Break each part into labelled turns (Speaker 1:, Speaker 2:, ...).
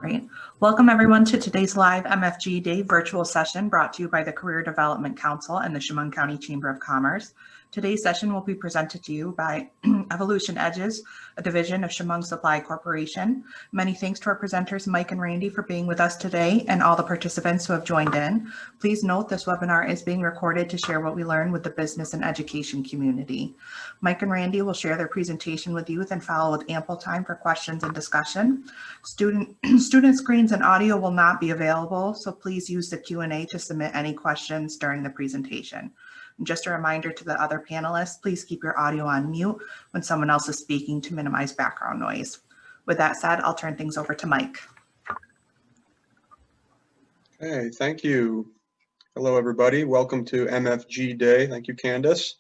Speaker 1: Great. Welcome everyone to today's live MFG Day virtual session brought to you by the Career Development Council and the Chemung County Chamber of Commerce. Today's session will be presented to you by Evolution Edges, a division of Chemung Supply Corporation. Many thanks to our presenters, Mike and Randy, for being with us today and all the participants who have joined in. Please note this webinar is being recorded to share what we learn with the business and education community. Mike and Randy will share their presentation with you and follow with ample time for questions and discussion. Student screens and audio will not be available, so please use the Q&A to submit any questions during the presentation. And just a reminder to the other panelists, please keep your audio on mute when someone else is speaking to minimize background noise. With that said, I'll turn things over to Mike.
Speaker 2: Okay, thank you. Hello, everybody. Welcome to MFG Day. Thank you, Candace.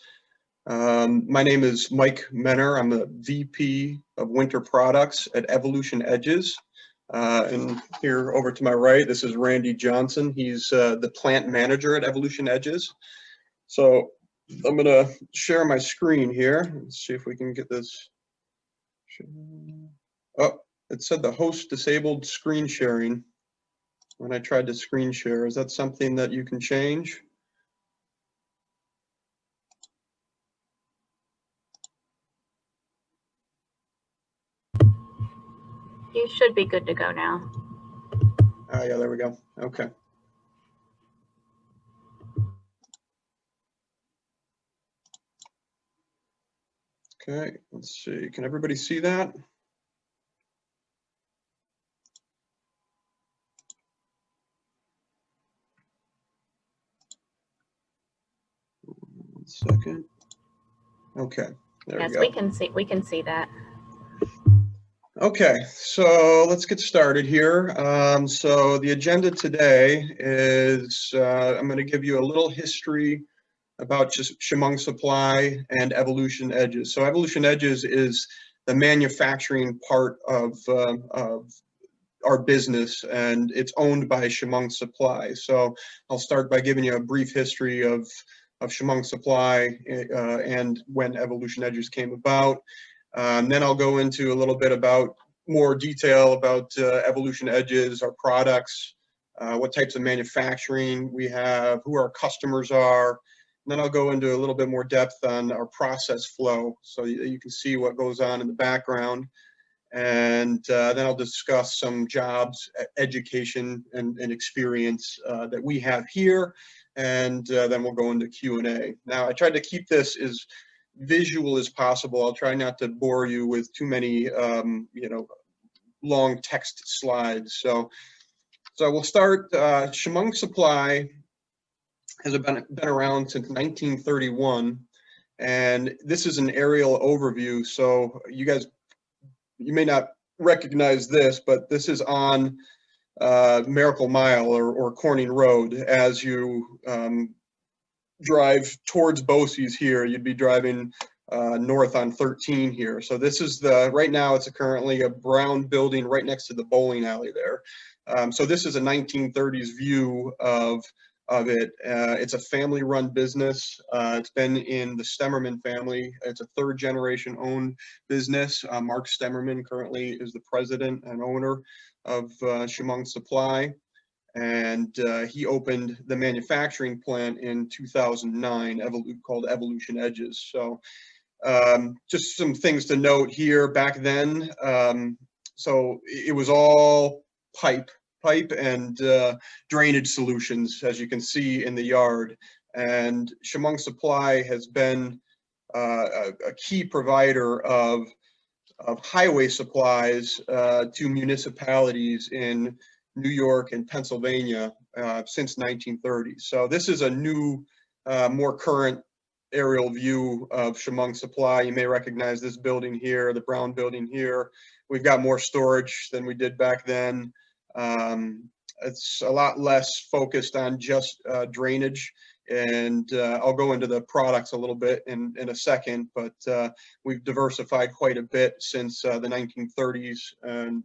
Speaker 2: My name is Mike Menner. I'm the VP of Winter Products at Evolution Edges. And here over to my right, this is Randy Johnson. He's the plant manager at Evolution Edges. So I'm going to share my screen here. Let's see if we can get this. Oh, it said the host disabled screen sharing when I tried to screen share. Is that something that you can change?
Speaker 3: You should be good to go now.
Speaker 2: Oh, yeah, there we go. Okay. Okay, let's see. Can everybody see that? One second. Okay, there we go.
Speaker 3: Yes, we can see that.
Speaker 2: Okay, so let's get started here. So the agenda today is I'm going to give you a little history about just Chemung Supply and Evolution Edges. So Evolution Edges is the manufacturing part of our business, and it's owned by Chemung Supply. So I'll start by giving you a brief history of Chemung Supply and when Evolution Edges came about. Then I'll go into a little bit about more detail about Evolution Edges, our products, what types of manufacturing we have, who our customers are. And then I'll go into a little bit more depth on our process flow so you can see what goes on in the background. And then I'll discuss some jobs, education, and experience that we have here. And then we'll go into Q&A. Now, I tried to keep this as visual as possible. I'll try not to bore you with too many, long text slides. So we'll start. Chemung Supply has been around since 1931, and this is an aerial overview. So you may not recognize this, but this is on Miracle Mile or Corning Road. As you drive towards Bosse's here, you'd be driving north on 13 here. So this is right now it's currently a brown building right next to the bowling alley there. So this is a 1930s view of it. It's a family-run business. It's been in the Stemmerman family. It's a third generation owned business. Mark Stemmerman currently is the president and owner of Chemung Supply. And he opened the manufacturing plant in 2009 called Evolution Edges. So just some things to note here back then. So it was all pipe and drainage solutions, as you can see in the yard. And Chemung Supply has been a key provider of highway supplies to municipalities in New York and Pennsylvania since 1930. So this is a new, more current aerial view of Chemung Supply. You may recognize this building here, the brown building here. We've got more storage than we did back then. It's a lot less focused on just drainage, and I'll go into the products a little bit in a second, but we've diversified quite a bit since the 1930s, and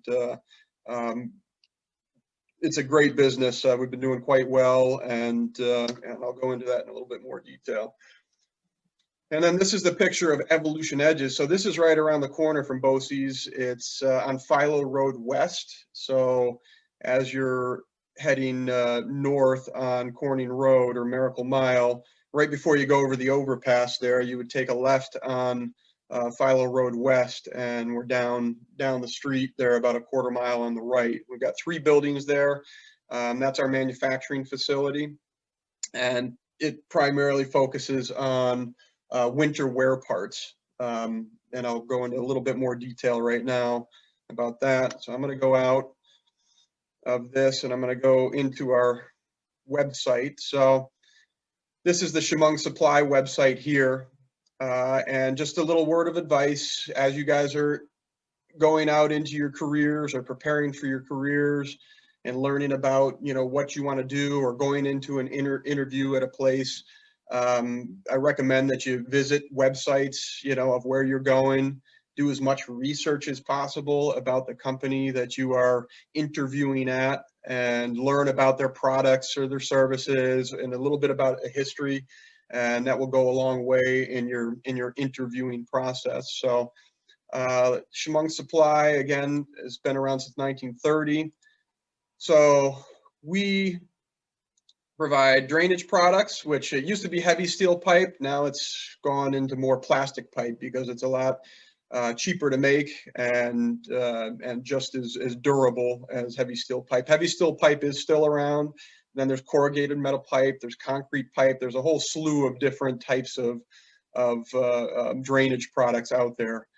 Speaker 2: it's a great business. We've been doing quite well, and I'll go into that in a little bit more detail. And then this is the picture of Evolution Edges. So this is right around the corner from Bosse's. It's on Philo Road West. So as you're heading north on Corning Road or Miracle Mile, right before you go over the overpass there, you would take a left on Philo Road West, and we're down the street there about a quarter mile on the right. We've got 3 buildings there. That's our manufacturing facility, and it primarily focuses on winter wear parts. And I'll go into a little bit more detail right now about that. So I'm going to go out of this and I'm going to go into our website. So this is the Chemung Supply website here. And just a little word of advice as you guys are going out into your careers or preparing for your careers and learning about, you know, what you want to do or going into an interview at a place. I recommend that you visit websites, you know, of where you're going, do as much research as possible about the company that you are interviewing at, and learn about their products or their services and a little bit about a history. And that will go a long way in your interviewing process. So Chemung Supply, again, has been around since 1930. So we provide drainage products, which it used to be heavy steel pipe. Now it's gone into more plastic pipe because it's a lot cheaper to make and just as durable as heavy steel pipe. Heavy steel pipe is still around. Then there's corrugated metal pipe, there's concrete pipe, there's a whole slew of different types of drainage products out there.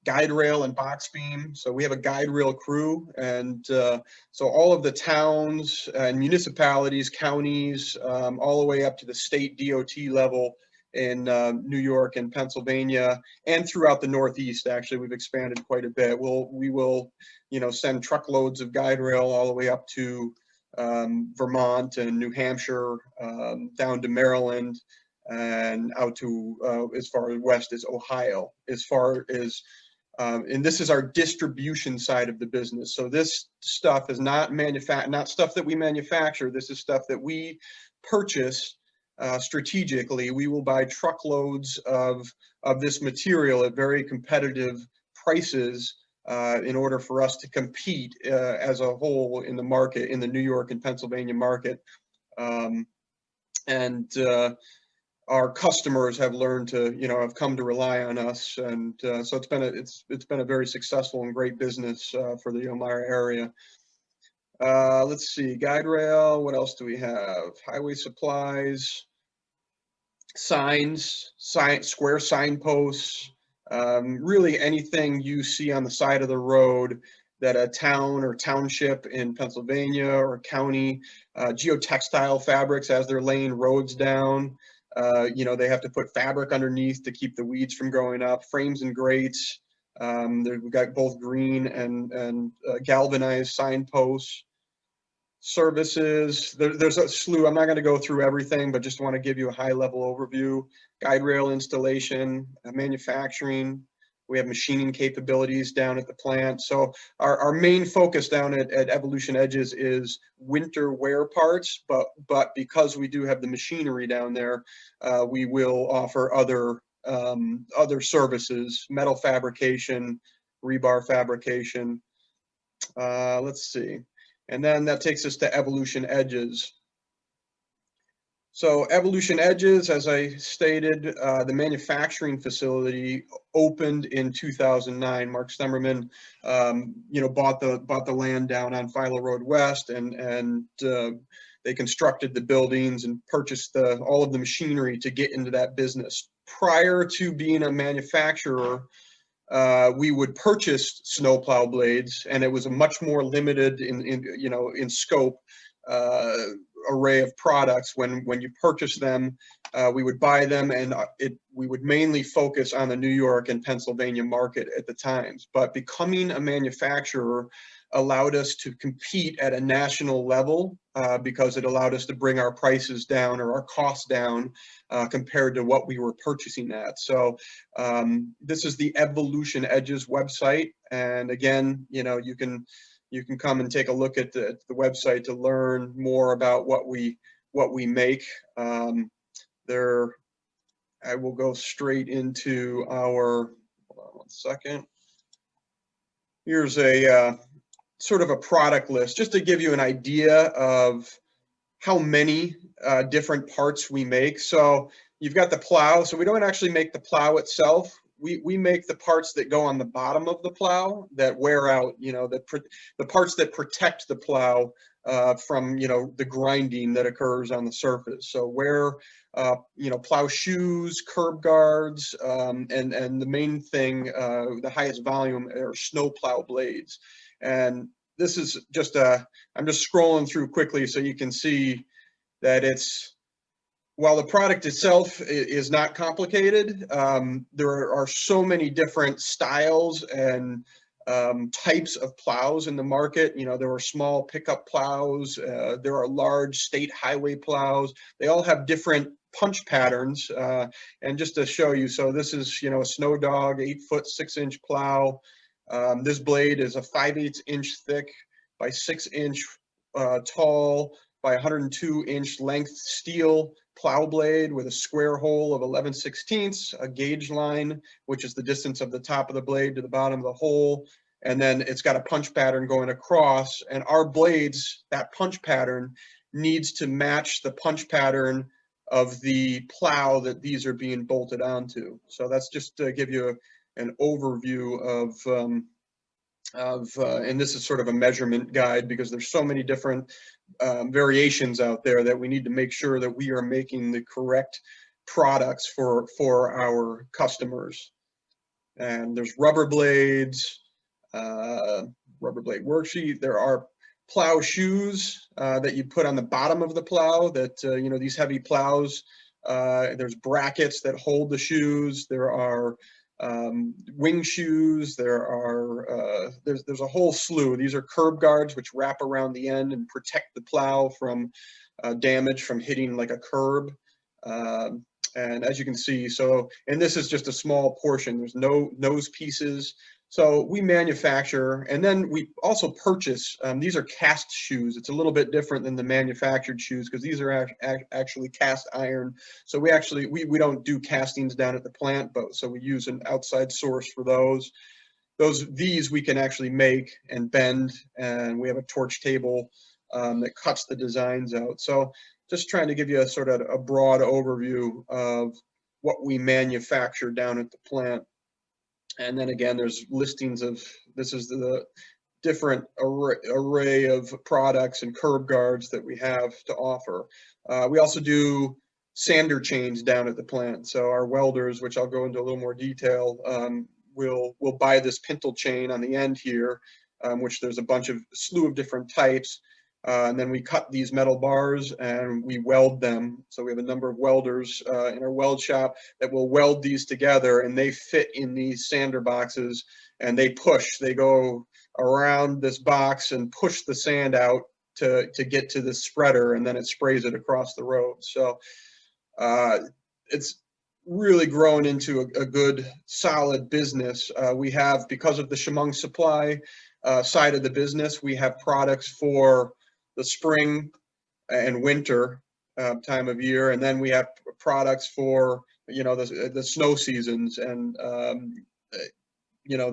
Speaker 2: Guide rail and box beam. So we have a guide rail crew, and so all of the towns and municipalities, counties, all the way up to the state DOT level in New York and Pennsylvania and throughout the Northeast. Actually, we've expanded quite a bit. We will, you know, send truckloads of guide rail all the way up to Vermont and New Hampshire, down to Maryland, and out to as far west as Ohio. As far as and this is our distribution side of the business. So this stuff is not stuff that we manufacture. This is stuff that we purchase strategically. We will buy truckloads of this material at very competitive prices in order for us to compete as a whole in the market, in the New York and Pennsylvania market. Our customers have learned to, you know, have come to rely on us, and so it's been a very successful and great business for the Elmira area. Let's see, guide rail. What else do we have? Highway supplies, signs, square signposts. Really anything you see on the side of the road that a town or township in Pennsylvania or county, geotextile fabrics as they're laying roads down. You know, they have to put fabric underneath to keep the weeds from growing up. Frames and grates. We've got both green and galvanized signposts. Services. There's a slew. I'm not going to go through everything, but just want to give you a high-level overview. Guide rail installation, manufacturing. We have machining capabilities down at the plant. So our main focus down at Evolution Edges is winter wear parts, but because we do have the machinery down there, we will offer other services, metal fabrication, rebar fabrication. Let's see. And then that takes us to Evolution Edges. So Evolution Edges, as I stated, the manufacturing facility opened in 2009. Mark Stemmerman, you know, bought the land down on Philo Road West, and they constructed the buildings and purchased all of the machinery to get into that business. Prior to being a manufacturer, we would purchase snowplow blades, and it was a much more limited in scope array of products. When you purchase them, we would buy them, and we would mainly focus on the New York and Pennsylvania market at the times. But becoming a manufacturer allowed us to compete at a national level because it allowed us to bring our prices down or our costs down compared to what we were purchasing at. So this is the Evolution Edges website, and again, you know, you can come and take a look at the website to learn more about what we make. I will go straight into our, hold on one second. Here's a sort of a product list, just to give you an idea of how many different parts we make. So you've got the plow. So we don't actually make the plow itself. We make the parts that go on the bottom of the plow that wear out, you know, the parts that protect the plow from, you know, the grinding that occurs on the surface. So you know, plow shoes, curb guards, and the main thing, the highest volume are snow plow blades. And this is just I'm just scrolling through quickly so you can see that while the product itself is not complicated, there are so many different styles and types of plows in the market. You know, there are small pickup plows, there are large state highway plows. They all have different punch patterns. And just to show you, so this is, you know, a Snow Dog 8-foot 6-inch plow. This blade is a 5/8 inch thick by 6-inch tall by 102-inch length steel plow blade with a square hole of 11/16, a gauge line, which is the distance of the top of the blade to the bottom of the hole. And then it's got a punch pattern going across. And our blades, that punch pattern needs to match the punch pattern of the plow that these are being bolted onto. So that's just to give you an overview and this is sort of a measurement guide because there's so many different variations out there that we need to make sure that we are making the correct products for our customers. And there's rubber blades, rubber blade worksheet. There are plow shoes that you put on the bottom of the plow that, you know, these heavy plows, there's brackets that hold the shoes. There are wing shoes. There's a whole slew. These are curb guards which wrap around the end and protect the plow from damage from hitting like a curb. And as you can see, and this is just a small portion. There's no nose pieces. So we manufacture, and then we also purchase. These are cast shoes. It's a little bit different than the manufactured shoes because these are actually cast iron. So we don't do castings down at the plant, but so we use an outside source for those. These we can actually make and bend, and we have a torch table that cuts the designs out. So just trying to give you a sort of a broad overview of what we manufacture down at the plant. And then again, there's listings of, this is the different array of products and curb guards that we have to offer. We also do sander chains down at the plant. So our welders, which I'll go into a little more detail, will buy this pintle chain on the end here, which there's a slew of different types. And then we cut these metal bars and we weld them. So we have a number of welders in our weld shop that will weld these together, and they fit in these sander boxes, and they go around this box and push the sand out to get to the spreader, and then it sprays it across the road. So it's really grown into a good, solid business. We have, because of the Chemung Supply side of the business, we have products for the spring and winter time of year, and then we have products for, you know, the snow seasons, and you know,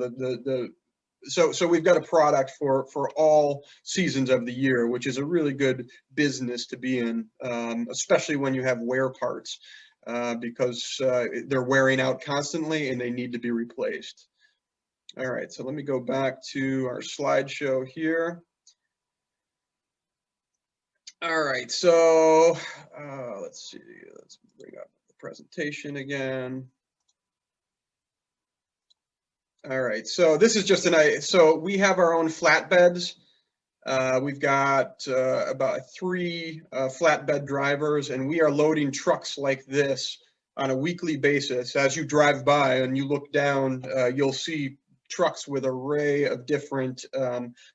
Speaker 2: so we've got a product for all seasons of the year, which is a really good business to be in, especially when you have wear parts, because they're wearing out constantly and they need to be replaced. All right, so let me go back to our slideshow here. All right, so let's see, let's bring up the presentation again. All right, so this is just so we have our own flatbeds. We've got about 3 flatbed drivers, and we are loading trucks like this on a weekly basis. As you drive by and you look down, you'll see trucks with an array of different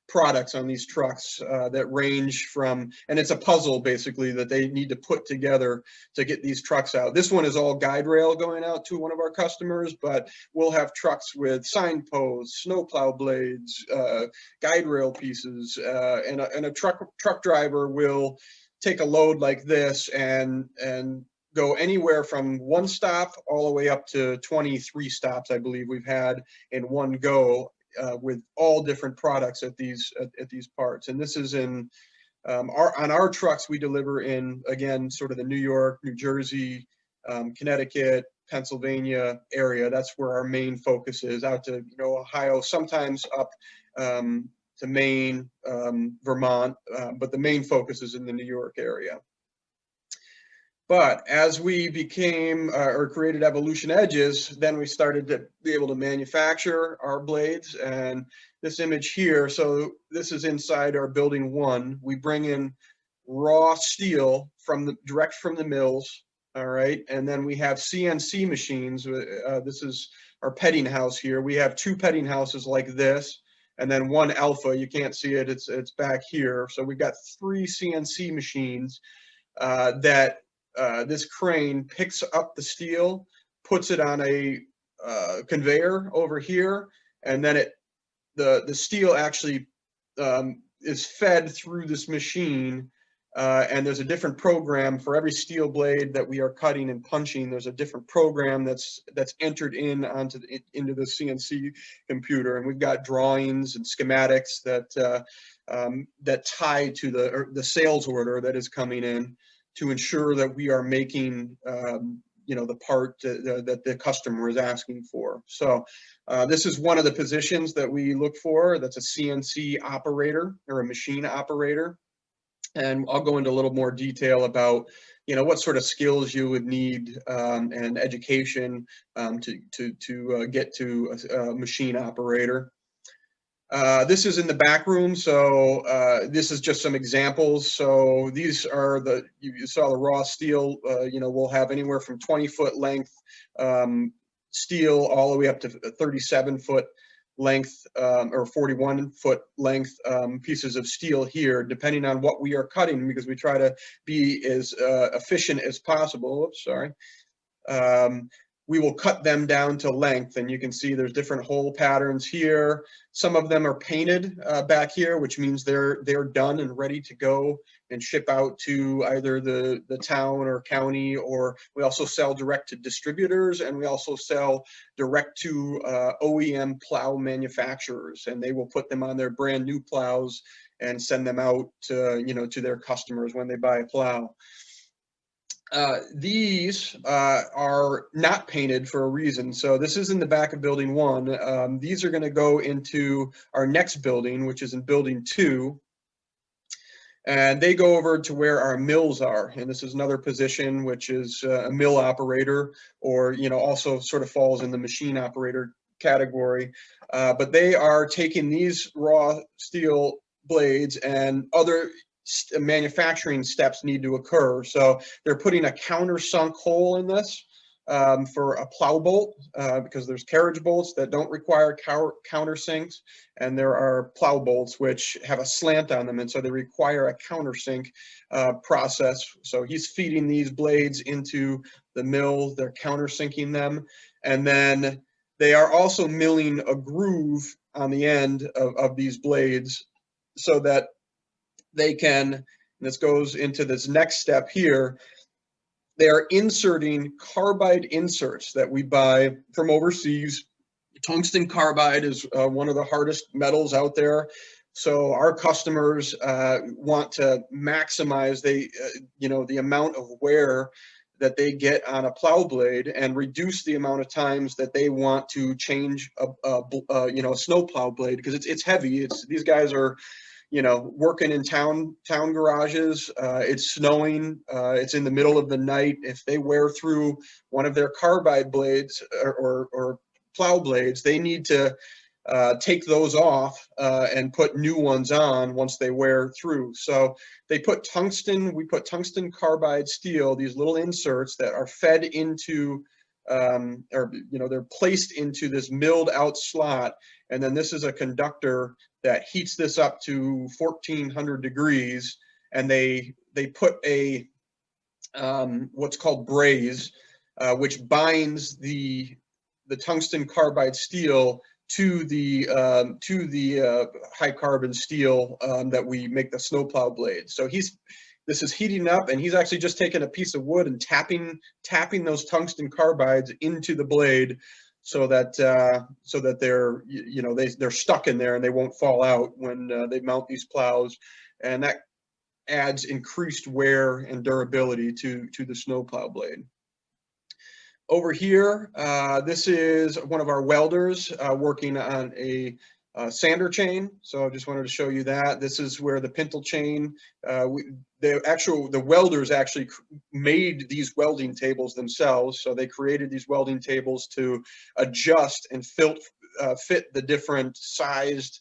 Speaker 2: products on these trucks that range from, and it's a puzzle basically that they need to put together to get these trucks out. This one is all guide rail going out to one of our customers, but we'll have trucks with signposts, snowplow blades, guide rail pieces, and a truck driver will take a load like this and go anywhere from 1 stop all the way up to 23 stops, I believe we've had in one go, with all different products at these parts. And this is in on our trucks. We deliver in, again, sort of the New York, New Jersey, Connecticut, Pennsylvania area. That's where our main focus is, out to Ohio, sometimes up to Maine, Vermont, but the main focus is in the New York area. But as we became or created Evolution Edges, then we started to be able to manufacture our blades. And this image here, so this is inside our building 1. We bring in raw steel direct from the mills, all right? And then we have CNC machines. This is our petting house here. We have 2 petting houses like this, and then 1 Alpha. You can't see it, it's back here. So we've got 3 CNC machines that this crane picks up the steel, puts it on a conveyor over here, and then the steel actually is fed through this machine. And there's a different program for every steel blade that we are cutting and punching. There's a different program that's entered into the CNC computer, and we've got drawings and schematics that tie to the sales order that is coming in, to ensure that we are making the part that the customer is asking for. So this is one of the positions that we look for. That's a CNC operator or a machine operator. And I'll go into a little more detail about what sort of skills you would need and education to get to a machine operator. This is in the back room, so this is just some examples. So these are you saw the raw steel. We'll have anywhere from 20-foot length steel all the way up to 37-foot length or 41-foot length pieces of steel here, depending on what we are cutting, because we try to be as efficient as possible. Oops, sorry. We will cut them down to length, and you can see there's different hole patterns here. Some of them are painted back here, which means they're done and ready to go and ship out to either the town or county, or we also sell direct to distributors, and we also sell direct to OEM plow manufacturers, and they will put them on their brand new plows and send them out to their customers when they buy a plow. These are not painted for a reason. So this is in the back of building 1. These are going to go into our next building, which is in building 2. And they go over to where our mills are. And this is another position, which is a mill operator, or, also sort of falls in the machine operator category. But they are taking these raw steel blades, and other manufacturing steps need to occur. So they're putting a countersunk hole in this for a plow bolt, because there's carriage bolts that don't require countersinks, and there are plow bolts which have a slant on them, and so they require a countersink process. So he's feeding these blades into the mill, they're countersinking them, and then they are also milling a groove on the end of these blades, so that they can, and this goes into this next step here, they are inserting carbide inserts that we buy from overseas. Tungsten carbide is one of the hardest metals out there. So our customers want to maximize the amount of wear that they get on a plow blade, and reduce the amount of times that they want to change a snow plow blade, because it's heavy. These guys are working in town garages. It's snowing. It's in the middle of the night. If they wear through one of their carbide blades or plow blades, they need to take those off and put new ones on once they wear through. So we put tungsten carbide steel, these little inserts that are fed into they're placed into this milled out slot, and then this is a conductor that heats this up to 1400 degrees, and they put a what's called braze, which binds the tungsten carbide steel to the high carbon steel that we make the snowplow blade. So this is heating up, and he's actually just taken a piece of wood and tapping those tungsten carbides into the blade, so that they're, you know, they're stuck in there and they won't fall out when they mount these plows, and that adds increased wear and durability to the snowplow blade. Over here, this is one of our welders working on a sander chain. So I just wanted to show you that. This is where the pintle chain, the welders actually made these welding tables themselves. So they created these welding tables to adjust and fit the different sized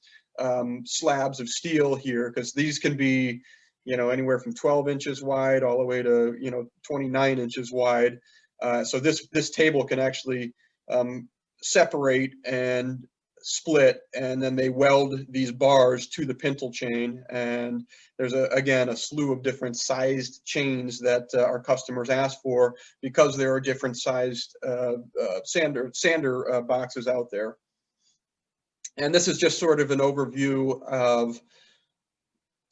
Speaker 2: slabs of steel here, because these can be, you know, anywhere from 12 inches wide all the way to, you know, 29 inches wide. So this table can actually separate and split, and then they weld these bars to the pintle chain. And there's again a slew of different sized chains that our customers ask for, because there are different sized sander boxes out there. And this is just sort of an overview of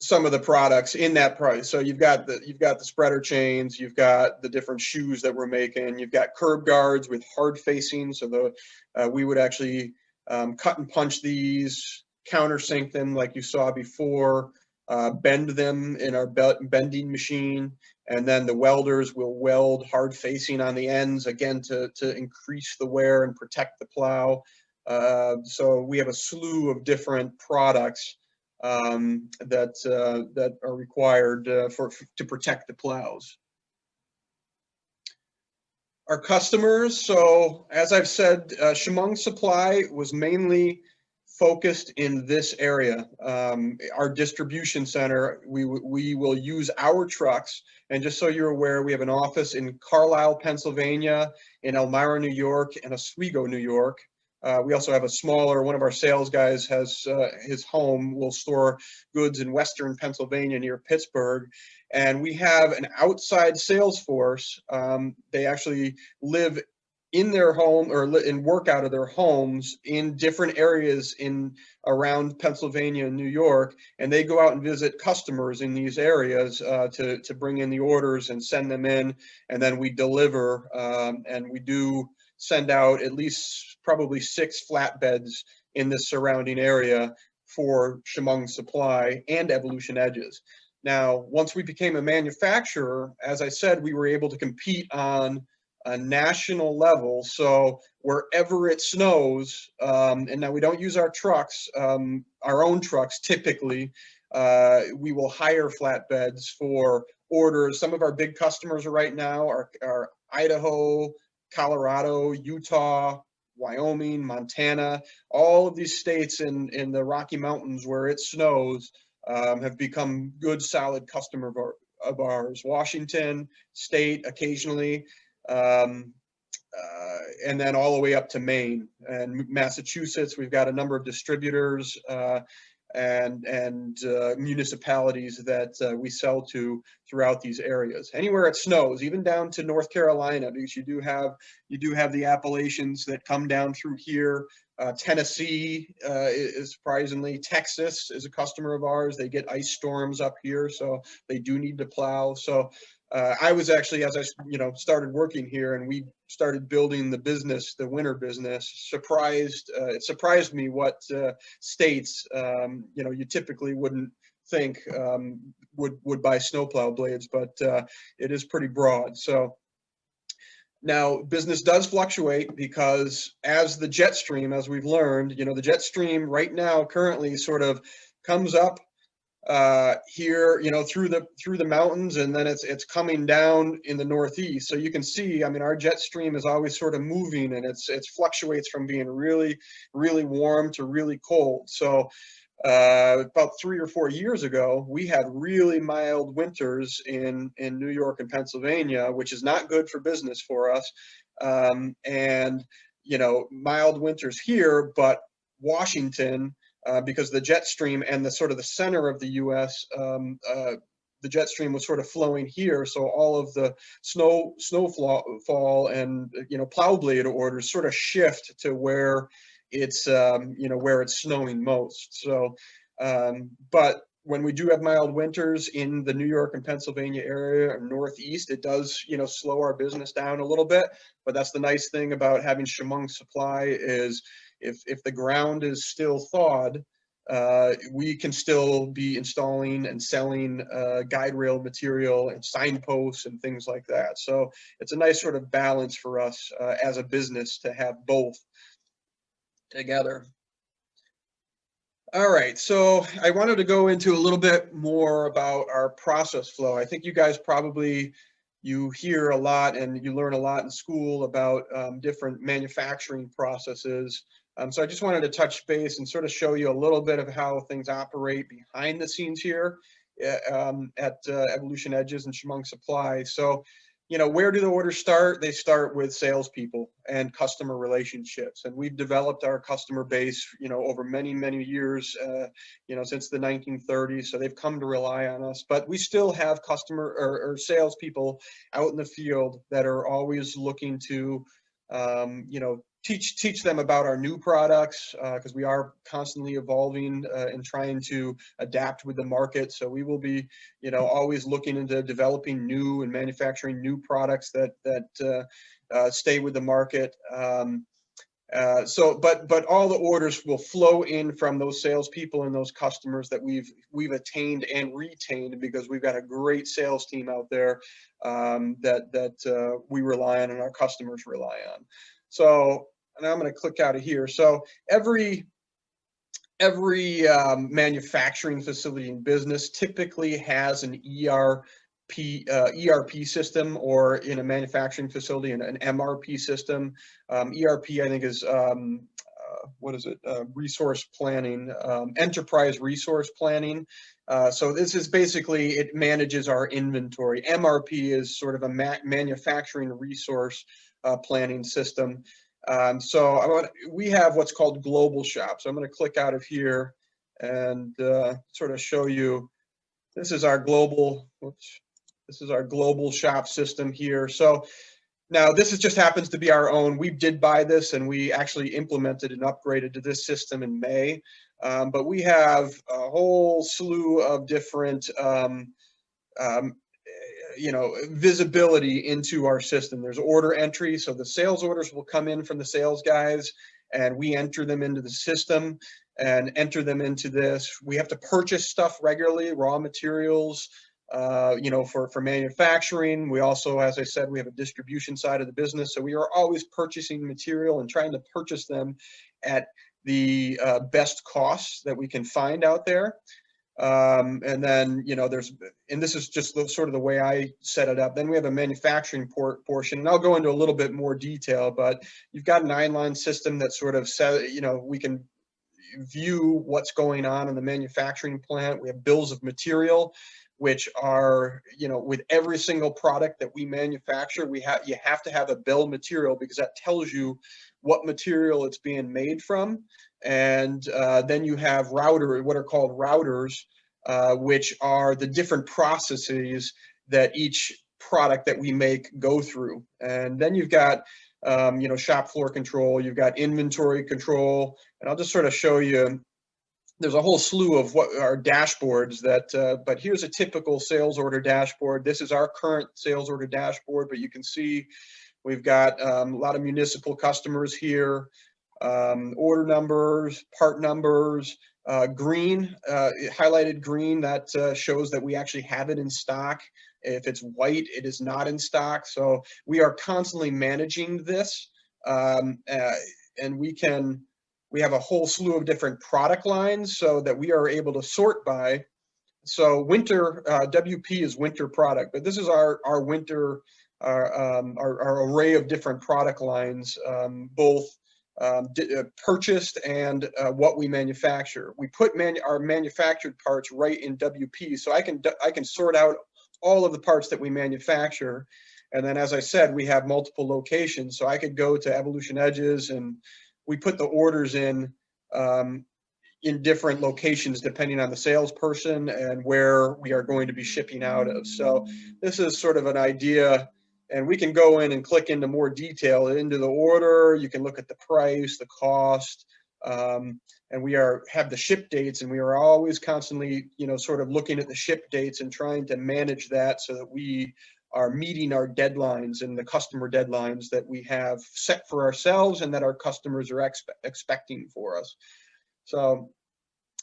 Speaker 2: some of the products in that price. So you've got the spreader chains, you've got the different shoes that we're making, you've got curb guards with hard facing. So we would actually cut and punch these, countersink them like you saw before, bend them in our bending machine, and then the welders will weld hard facing on the ends, again to increase the wear and protect the plow. So we have a slew of different products that are required to protect the plows. Our customers, so as I've said, Chemung Supply was mainly focused in this area. Our distribution center, we will use our trucks. And just so you're aware, we have an office in Carlisle, Pennsylvania, in Elmira, New York, and Oswego, New York. We also have a smaller, one of our sales guys has his home, will store goods in Western Pennsylvania near Pittsburgh. And we have an outside sales force. They actually live in their home and work out of their homes in different areas around Pennsylvania and New York. And they go out and visit customers in these areas to bring in the orders and send them in. And then we deliver, and we do send out at least probably 6 flatbeds in the surrounding area for Chemung Supply and Evolution Edges. Now, once we became a manufacturer, as I said, we were able to compete on a national level. So wherever it snows, and now we don't use our trucks, our own trucks typically, we will hire flatbeds for orders. Some of our big customers right now are Idaho, Colorado, Utah, Wyoming, Montana. All of these states in the Rocky Mountains where it snows have become good, solid customer of ours. Washington State occasionally, and then all the way up to Maine and Massachusetts. We've got a number of distributors and municipalities that we sell to throughout these areas. Anywhere it snows, even down to North Carolina, because you do have the Appalachians that come down through here. Tennessee is surprisingly. Texas is a customer of ours. They get ice storms up here, so they do need to plow. So I was actually, as I started working here and we started building the business, the winter business, it surprised me what states you typically wouldn't think would buy snowplow blades, but it is pretty broad. So now business does fluctuate, because as the jet stream, as we've learned, the jet stream right now currently sort of comes up here, through the mountains, and then it's coming down in the northeast. So you can see, I mean, our jet stream is always sort of moving, and it fluctuates from being really, really warm to really cold. So about 3 or 4 years ago, we had really mild winters in New York and Pennsylvania, which is not good for business for us. And mild winters here, but Washington, because the jet stream and the sort of the center of the U.S., the jet stream was sort of flowing here, so all of the snowfall and plow blade orders sort of shift to where it's where it's snowing most. So, but when we do have mild winters in the New York and Pennsylvania area or Northeast, it does, slow our business down a little bit. But that's the nice thing about having Chemung Supply is if the ground is still thawed, we can still be installing and selling guide rail material and signposts and things like that. So it's a nice sort of balance for us as a business to have both together. All right, so I wanted to go into a little bit more about our process flow. I think you guys you hear a lot and you learn a lot in school about different manufacturing processes. So I just wanted to touch base and sort of show you a little bit of how things operate behind the scenes here at Evolution Edges and Chemung Supply. So, where do the orders start? They start with salespeople and customer relationships. And we've developed our customer base, over many, many years, since the 1930s. So they've come to rely on us. But we still have customer or salespeople out in the field that are always looking to, teach them about our new products, because we are constantly evolving and trying to adapt with the market. So we will be, always looking into developing new and manufacturing new products that stay with the market. But all the orders will flow in from those salespeople and those customers that we've attained and retained, because we've got a great sales team out there that we rely on and our customers rely on. So, and I'm going to click out of here. So every manufacturing facility in business typically has an ERP system, or in a manufacturing facility an MRP system. ERP, I think, is resource planning, enterprise resource planning. So this is basically, it manages our inventory. MRP is sort of a manufacturing resource planning system. We have what's called global shop. So I'm going to click out of here and sort of show you. This is our global shop system here. So now this just happens to be our own. We did buy this and we actually implemented and upgraded to this system in May. But we have a whole slew of different visibility into our system. There's order entry. So the sales orders will come in from the sales guys and we enter them into the system and enter them into this. We have to purchase stuff regularly, raw materials, for manufacturing. We also, as I said, we have a distribution side of the business. So we are always purchasing material and trying to purchase them at the best costs that we can find out there. And then, and this is just sort of the way I set it up. Then we have a manufacturing portion, and I'll go into a little bit more detail, but you've got an 9-line system that sort of says, we can view what's going on in the manufacturing plant. We have bills of material, which are, with every single product that we manufacture, you have to have a bill of material, because that tells you what material it's being made from. And then you have what are called routers, which are the different processes that each product that we make go through. And then you've got, shop floor control, you've got inventory control, and I'll just sort of show you. There's a whole slew of what are dashboards but here's a typical sales order dashboard. This is our current sales order dashboard, but you can see we've got a lot of municipal customers here, order numbers, part numbers, highlighted green, that shows that we actually have it in stock. If it's white, it is not in stock. So we are constantly managing this, and we have a whole slew of different product lines so that we are able to sort by. So winter, WP is winter product, but this is our winter, our array of different product lines, both purchased and what we manufacture. We put our manufactured parts right in WP, so I can sort out all of the parts that we manufacture. And then, as I said, we have multiple locations, so I could go to Evolution Edges and we put the orders in different locations depending on the salesperson and where we are going to be shipping out of. So this is sort of an idea, and we can go in and click into more detail into the order. You can look at the price, the cost, and we have the ship dates, and we are always constantly, sort of looking at the ship dates and trying to manage that so that we are meeting our deadlines and the customer deadlines that we have set for ourselves and that our customers are expecting for us. So,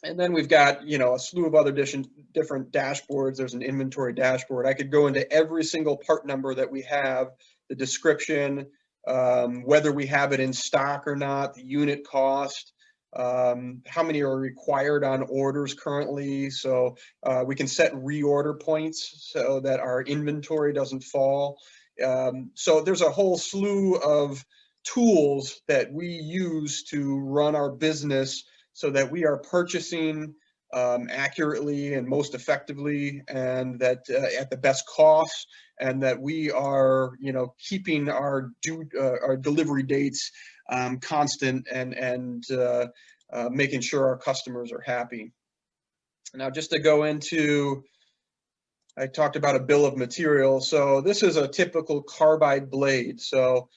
Speaker 2: and then we've got, a slew of other different dashboards. There's an inventory dashboard. I could go into every single part number that we have, the description, whether we have it in stock or not, the unit cost, how many are required on orders currently. So we can set reorder points so that our inventory doesn't fall. So there's a whole slew of tools that we use to run our business so that we are purchasing accurately and most effectively, and that at the best cost, and that we are, keeping our delivery dates constant, and making sure our customers are happy. Now, just to go into, I talked about a bill of materials. So this is a typical carbide blade. So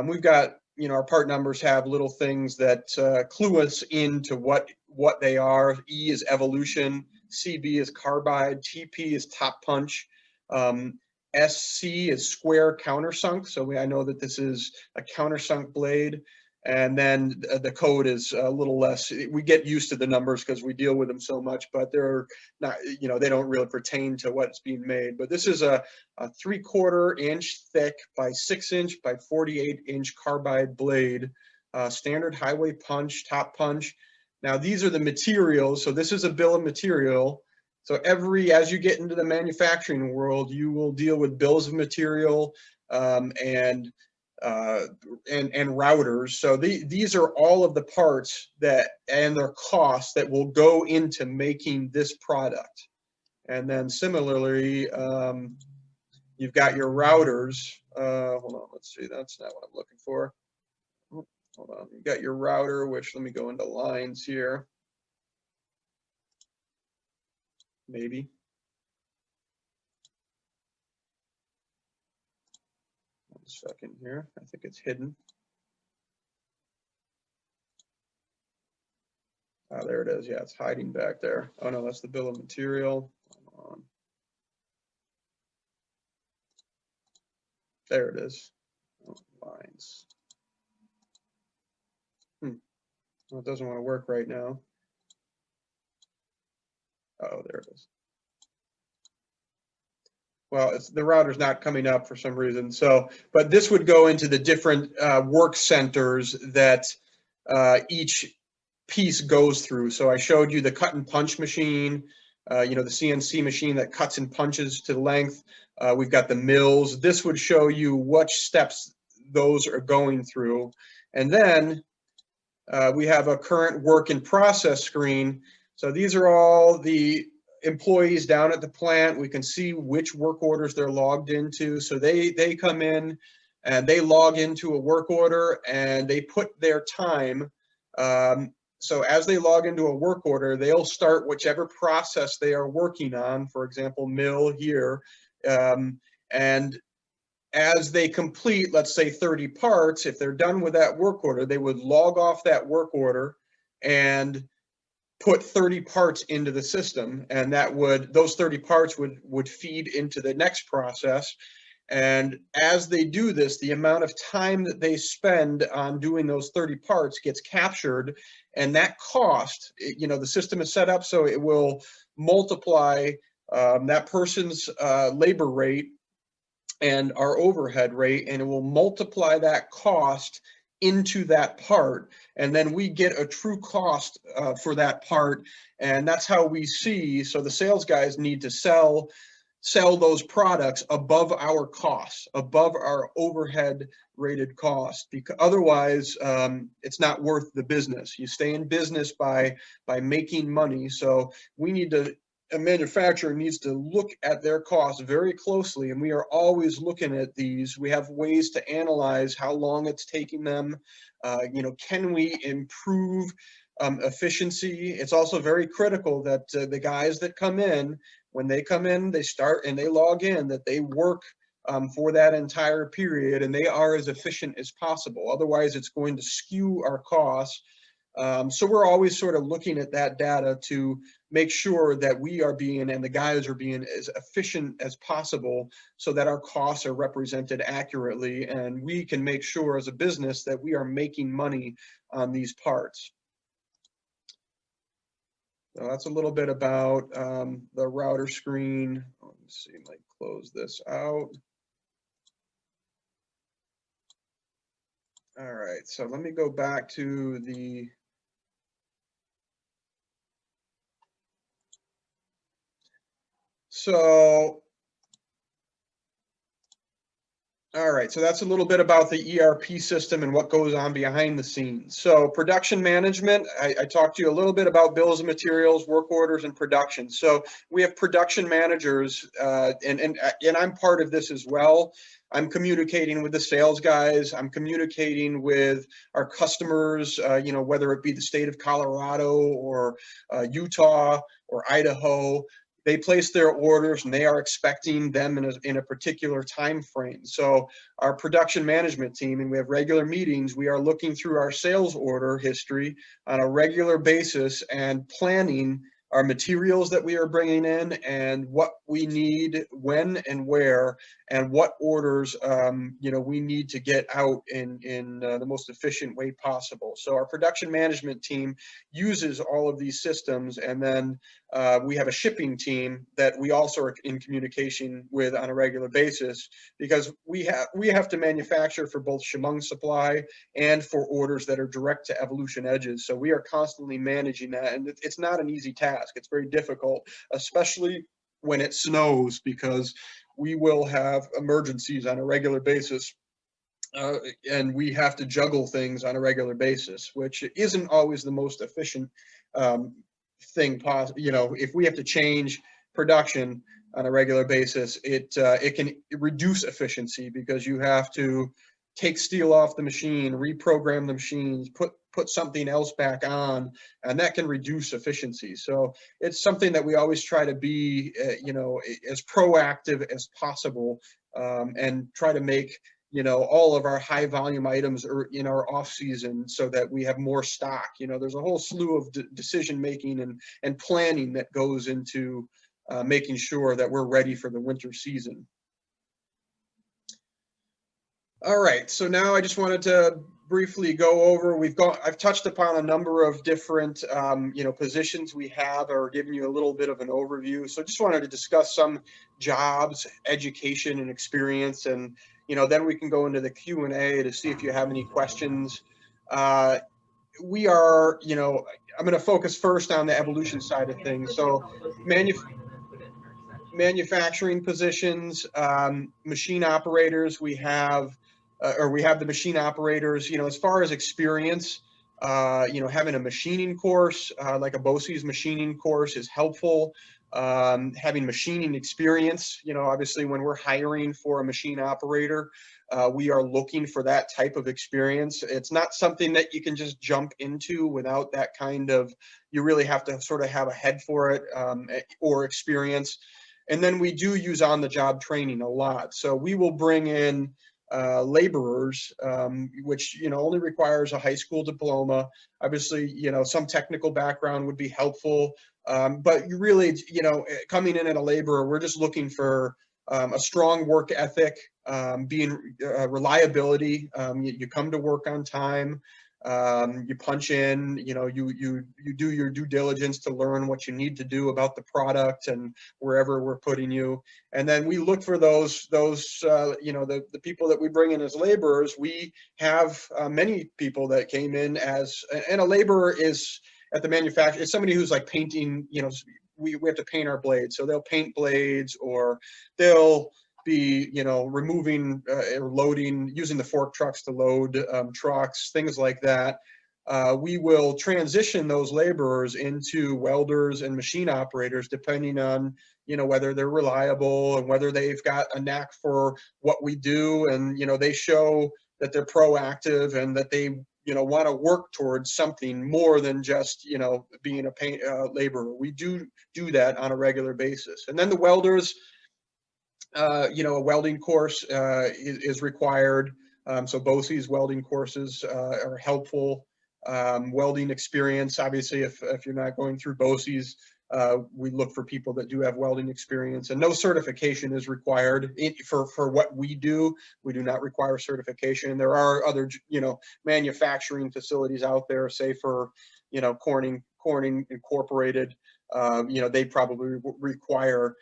Speaker 2: we've got, our part numbers have little things that clue us into what they are. E is evolution, CB is carbide, TP is top punch, SC is square countersunk. So I know that this is a countersunk blade. And then the code is a little less. We get used to the numbers because we deal with them so much, but they're not, they don't really pertain to what's being made. But this is a 3/4 inch thick by 6 inch by 48 inch carbide blade, standard highway punch, top punch. Now these are the materials. So this is a bill of material. So as you get into the manufacturing world, you will deal with bills of material and routers. So these are all of the parts and their costs that will go into making this product. And then similarly, you've got your routers. Hold on, let's see, that's not what I'm looking for. Hold on, you got your router, which, let me go into lines here. Maybe. One second here, I think it's hidden. Oh, there it is. Yeah, it's hiding back there. Oh no, that's the bill of material. Hold on. There it is. Oh, lines. Well, it doesn't want to work right now. Oh, there it is. Well, the router's not coming up for some reason. So, but this would go into the different work centers that each piece goes through. So I showed you the cut and punch machine, the CNC machine that cuts and punches to length. We've got the mills. This would show you which steps those are going through. And then we have a current work in process screen. So these are all the employees down at the plant. We can see which work orders they're logged into. So they come in and they log into a work order and they put their time. So as they log into a work order, they'll start whichever process they are working on, for example, mill here. And as they complete, let's say 30 parts, if they're done with that work order, they would log off that work order and put 30 parts into the system, and those 30 parts would feed into the next process. And as they do this, the amount of time that they spend on doing those 30 parts gets captured, and that cost, the system is set up so it will multiply that person's labor rate and our overhead rate, and it will multiply that cost into that part, and then we get a true cost for that part. And that's how we see, so the sales guys need to sell those products above our costs, above our overhead rated cost, because otherwise it's not worth the business. You stay in business by making money. So a manufacturer needs to look at their costs very closely, and we are always looking at these. We have ways to analyze how long it's taking them. Can we improve efficiency? It's also very critical that the guys that come in, when they come in, they start and they log in, that they work for that entire period and they are as efficient as possible. Otherwise, it's going to skew our costs. So we're always sort of looking at that data to make sure that we are being, and the guys are being, as efficient as possible so that our costs are represented accurately, and we can make sure as a business that we are making money on these parts. So that's a little bit about the router screen. Let's see, I might close this out. All right, so let me go back to the all right, so that's a little bit about the ERP system and what goes on behind the scenes. So production management, I talked to you a little bit about bills of materials, work orders, and production. So we have production managers, and I'm part of this as well. I'm communicating with the sales guys. I'm communicating with our customers, you know, whether it be the state of Colorado or Utah or Idaho. They place their orders and they are expecting them in a particular time frame. So our production management team, and we have regular meetings, we are looking through our sales order history on a regular basis and planning our materials that we are bringing in and what we need, when and where, and what orders you know, we need to get out in the most efficient way possible. So our production management team uses all of these systems, and then we have a shipping team that we also are in communication with on a regular basis, because we have to manufacture for both Chemung Supply and for orders that are direct to Evolution Edges. So we are constantly managing that, and it's not an easy task. It's very difficult, especially when it snows, because we will have emergencies on a regular basis. And we have to juggle things on a regular basis, which isn't always the most efficient thing possible. You know, if we have to change production on a regular basis, it can reduce efficiency, because you have to take steel off the machine, reprogram the machines, put something else back on, and that can reduce efficiency. So it's something that we always try to be, you know, as proactive as possible, and try to make, you know, all of our high volume items are in our off season so that we have more stock. You know, there's a whole slew of decision making and planning that goes into making sure that we're ready for the winter season. All right, so now I just wanted to briefly go over, I've touched upon a number of different you know, positions we have, or given you a little bit of an overview. So just wanted to discuss some jobs, education, and experience, and you know, then we can go into the Q&A to see if you have any questions. We are, you know, I'm going to focus first on the Evolution side of things. So manufacturing positions, machine operators, we have the machine operators. You know, as far as experience, you know, having a machining course, like a BOCES machining course, is helpful. Having machining experience, you know, obviously when we're hiring for a machine operator, we are looking for that type of experience. It's not something that you can just jump into without that kind of, you really have to sort of have a head for it, or experience. And then we do use on-the-job training a lot. So we will bring in laborers, which, you know, only requires a high school diploma. Obviously, you know, some technical background would be helpful. But you really, you know, coming in as a laborer, we're just looking for a strong work ethic, reliability. You come to work on time. You punch in, you know, you do your due diligence to learn what you need to do about the product and wherever we're putting you. And then we look for those you know, the people that we bring in as laborers. We have many people that came in as, and a laborer is at the manufacturer, it's somebody who's like painting, you know, we have to paint our blades. So they'll paint blades, or they'll be, you know, removing or loading, using the fork trucks to load trucks, things like that. We will transition those laborers into welders and machine operators, depending on, you know, whether they're reliable and whether they've got a knack for what we do. And, you know, they show that they're proactive and that they, you know, want to work towards something more than just, you know, being a laborer. We do that on a regular basis. And then the welders, you know, a welding course is required. So BOCES welding courses are helpful. welding experience. Obviously, if you're not going through BOCES, we look for people that do have welding experience, and no certification is required for what we do. We do not require certification. There are other, manufacturing facilities out there, say for, Corning Incorporated, they probably require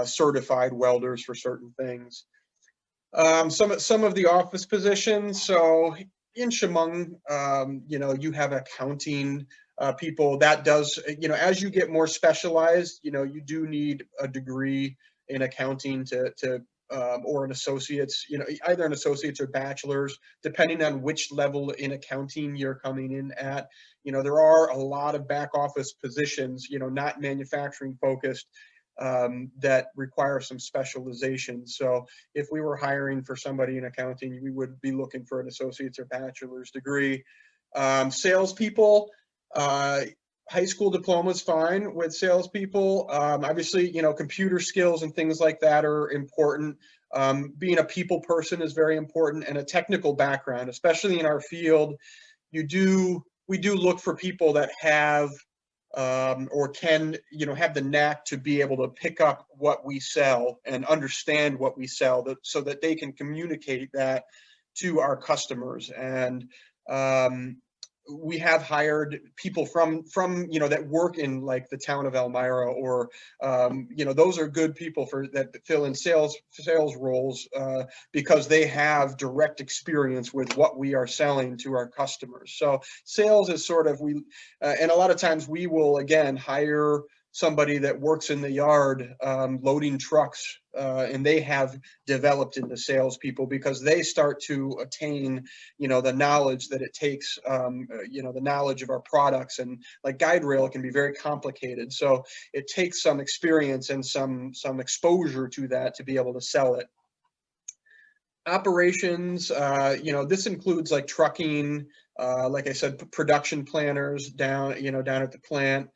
Speaker 2: certified welders for certain things. Some of the office positions. So in Chemung, you have accounting people. That does, as you get more specialized, you do need a degree in accounting or an associate's, either an associate's or bachelor's, depending on which level in accounting you're coming in at. There are a lot of back office positions, not manufacturing focused, that require some specialization. So if we were hiring for somebody in accounting, we would be looking for an associate's or bachelor's degree. Salespeople, high school diploma is fine with salespeople. Obviously, computer skills and things like that are important. Being a people person is very important, and a technical background, especially in our field. We do look for people that have or can, have the knack to be able to pick up what we sell and understand what we sell, so that they can communicate that to our customers. And we have hired people from that work in like the town of Elmira, or those are good people that fill in sales roles, because they have direct experience with what we are selling to our customers. So sales is sort of, and a lot of times we will again hire somebody that works in the yard loading trucks, and they have developed into salespeople because they start to attain, the knowledge that it takes, the knowledge of our products. And like guide rail can be very complicated, so it takes some experience and some exposure to that to be able to sell it. Operations, this includes like trucking, like I said, production planners down at the plant.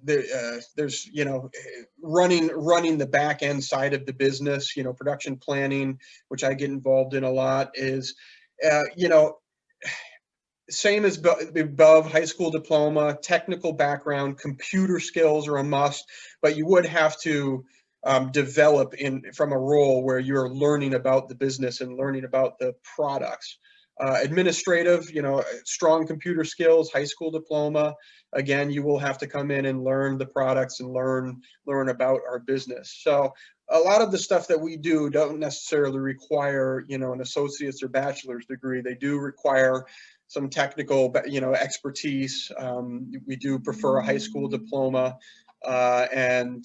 Speaker 2: There's running the back end side of the business, production planning, which I get involved in a lot, is same as above, high school diploma, technical background, computer skills are a must, but you would have to develop from a role where you're learning about the business and learning about the products. Administrative, strong computer skills, high school diploma. Again, you will have to come in and learn the products and learn about our business. So a lot of the stuff that we do don't necessarily require, an associate's or bachelor's degree. They do require some technical, expertise. We do prefer a high school diploma, and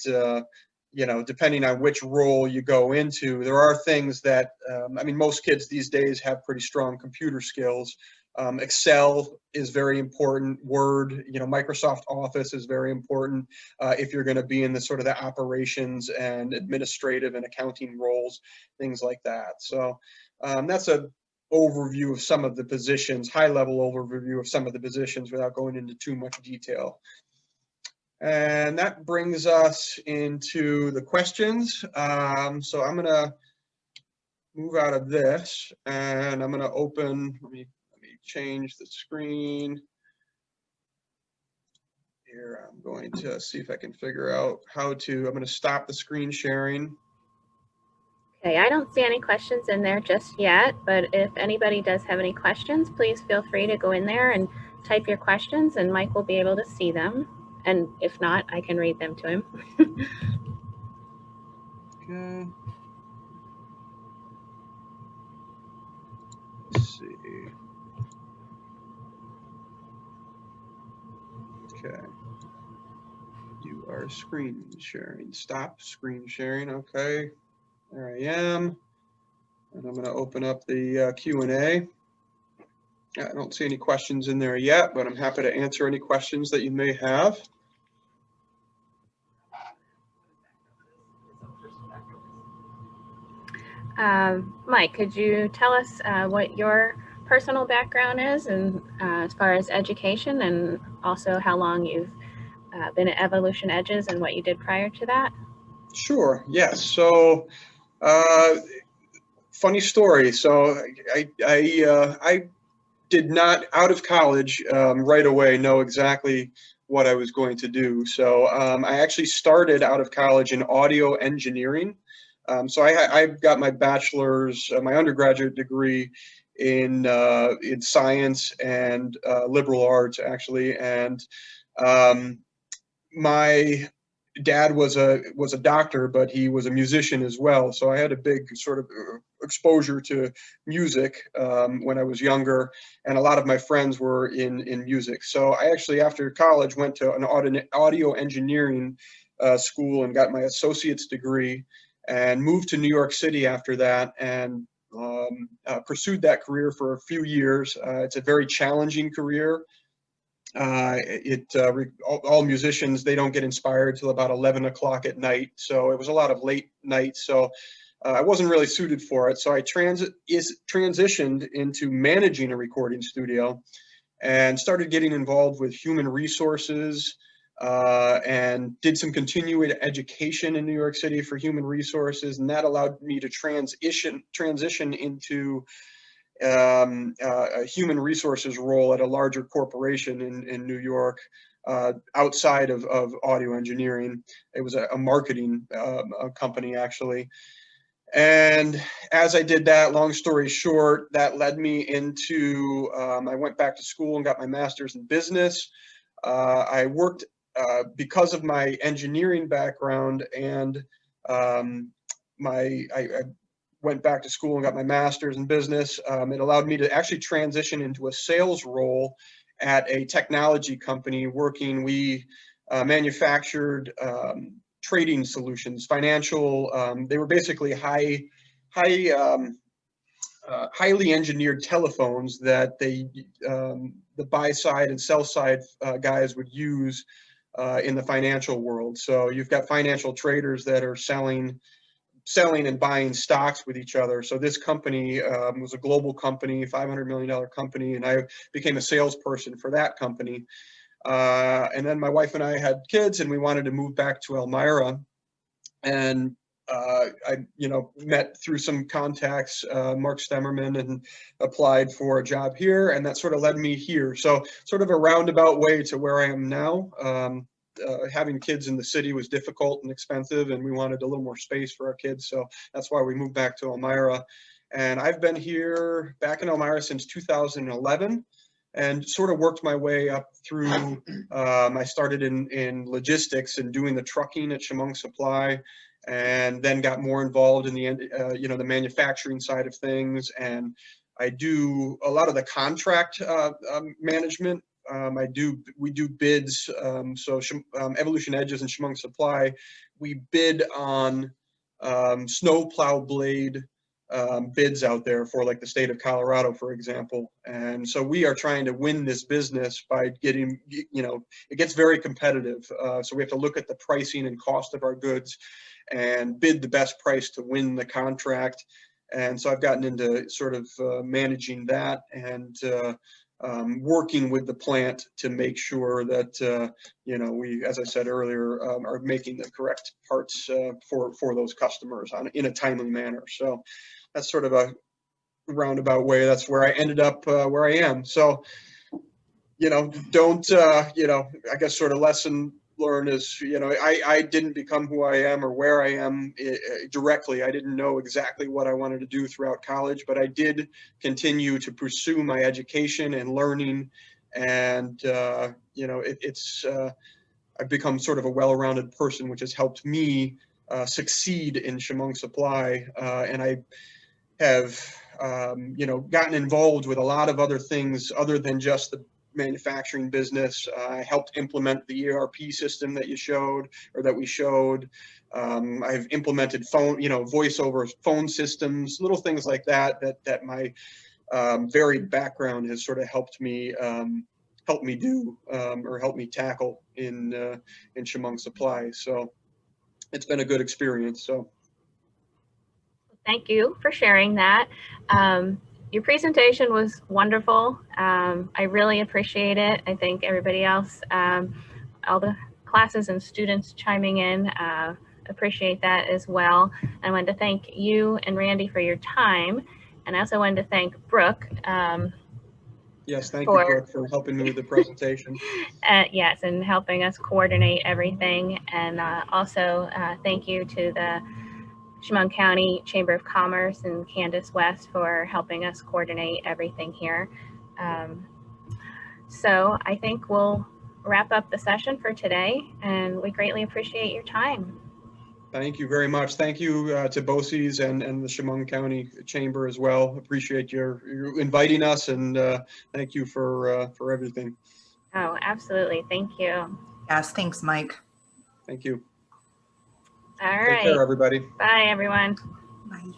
Speaker 2: depending on which role you go into, there are things that, most kids these days have pretty strong computer skills. Excel is very important. Word, Microsoft Office is very important if you're going to be in the sort of the operations and administrative and accounting roles, things like that. So that's a overview of some of the positions, high-level overview of some of the positions without going into too much detail. And that brings us into the questions. So I'm going to move out of this, and I'm going to open, let me change the screen. Here, I'm going to see if I can figure out I'm going to stop the screen sharing.
Speaker 3: Okay, I don't see any questions in there just yet, but if anybody does have any questions, please feel free to go in there and type your questions, and Mike will be able to see them. And if not, I can read them to him.
Speaker 2: Okay. Let's see. Okay. Do our screen sharing. Stop screen sharing. Okay. There I am. And I'm going to open up the Q&A. I don't see any questions in there yet, but I'm happy to answer any questions that you may have.
Speaker 3: Mike, could you tell us what your personal background is, and as far as education, and also how long you've been at Evolution Edges and what you did prior to that?
Speaker 2: Sure. Yes. So, funny story. So I did not, out of college, right away know exactly what I was going to do. So I actually started out of college in audio engineering. So I got my bachelor's, my undergraduate degree in science and liberal arts, actually. And my dad was a doctor, but he was a musician as well. So I had a big sort of exposure to music when I was younger, and a lot of my friends were in music. So I actually, after college, went to an audio engineering school and got my associate's degree, and moved to New York City after that, and pursued that career for a few years. It's a very challenging career. All musicians, they don't get inspired till about 11 o'clock at night. So it was a lot of late nights. So I wasn't really suited for it. So I transitioned into managing a recording studio and started getting involved with human resources, and did some continuing education in New York City for human resources. And that allowed me to transition into a human resources role at a larger corporation in New York, outside of audio engineering. It was a marketing company, actually. And as I did that, long story short, that led me into, I went back to school and got my master's in business. I worked, because of my engineering background, and I went back to school and got my master's in business. It allowed me to actually transition into a sales role at a technology company working. We manufactured trading solutions, financial. They were basically highly engineered telephones that the buy side and sell side guys would use in the financial world. So you've got financial traders that are selling and buying stocks with each other. So this company was a global company, $500 million company, and I became a salesperson for that company. And then my wife and I had kids, and we wanted to move back to Elmira. And I, met through some contacts, Mark Stemmerman, and applied for a job here, and that sort of led me here. So sort of a roundabout way to where I am now. Having kids in the city was difficult and expensive, and we wanted a little more space for our kids. So that's why we moved back to Elmira. And I've been here back in Elmira since 2011, and sort of worked my way up through, I started in logistics and doing the trucking at Chemung Supply, and then got more involved in the manufacturing side of things. And I do a lot of the contract management. We do bids. So Evolution Edges and Chemung Supply, we bid on snow plow blade bids out there for, like, the state of Colorado, for example. And so we are trying to win this business by getting, it gets very competitive. So we have to look at the pricing and cost of our goods and bid the best price to win the contract. And so I've gotten into sort of managing that, and working with the plant to make sure that, we, as I said earlier, are making the correct parts for those customers in a timely manner. So that's sort of a roundabout way. That's where I ended up where I am. So, I guess sort of lesson learned is, I didn't become who I am or where I am directly. I didn't know exactly what I wanted to do throughout college, but I did continue to pursue my education and learning. And, I've become sort of a well-rounded person, which has helped me succeed in Chemung Supply. And I have, gotten involved with a lot of other things other than just the manufacturing business. I helped implement the ERP system that we showed. I've implemented voice over phone systems, little things like that my varied background has sort of helped me do, or help me tackle in Chemung Supply. So it's been a good experience. So
Speaker 3: Thank you for sharing that. Your presentation was wonderful. I really appreciate it. I think everybody else, all the classes and students chiming in, appreciate that as well. I wanted to thank you and Randy for your time. And I also wanted to thank Brooke
Speaker 2: Yes, thank you, Brooke, for helping me with the presentation.
Speaker 3: Yes, and helping us coordinate everything. And also thank you to the Chemung County Chamber of Commerce and Candace West for helping us coordinate everything here. So I think we'll wrap up the session for today, and we greatly appreciate your time.
Speaker 2: Thank you very much. Thank you to BOCES and the Chemung County Chamber as well. Appreciate your inviting us, and thank you for everything.
Speaker 3: Oh, absolutely. Thank you.
Speaker 1: Yes, thanks, Mike.
Speaker 2: Thank you.
Speaker 3: All
Speaker 2: Take
Speaker 3: right.
Speaker 2: care, everybody.
Speaker 3: Bye, everyone.
Speaker 1: Bye.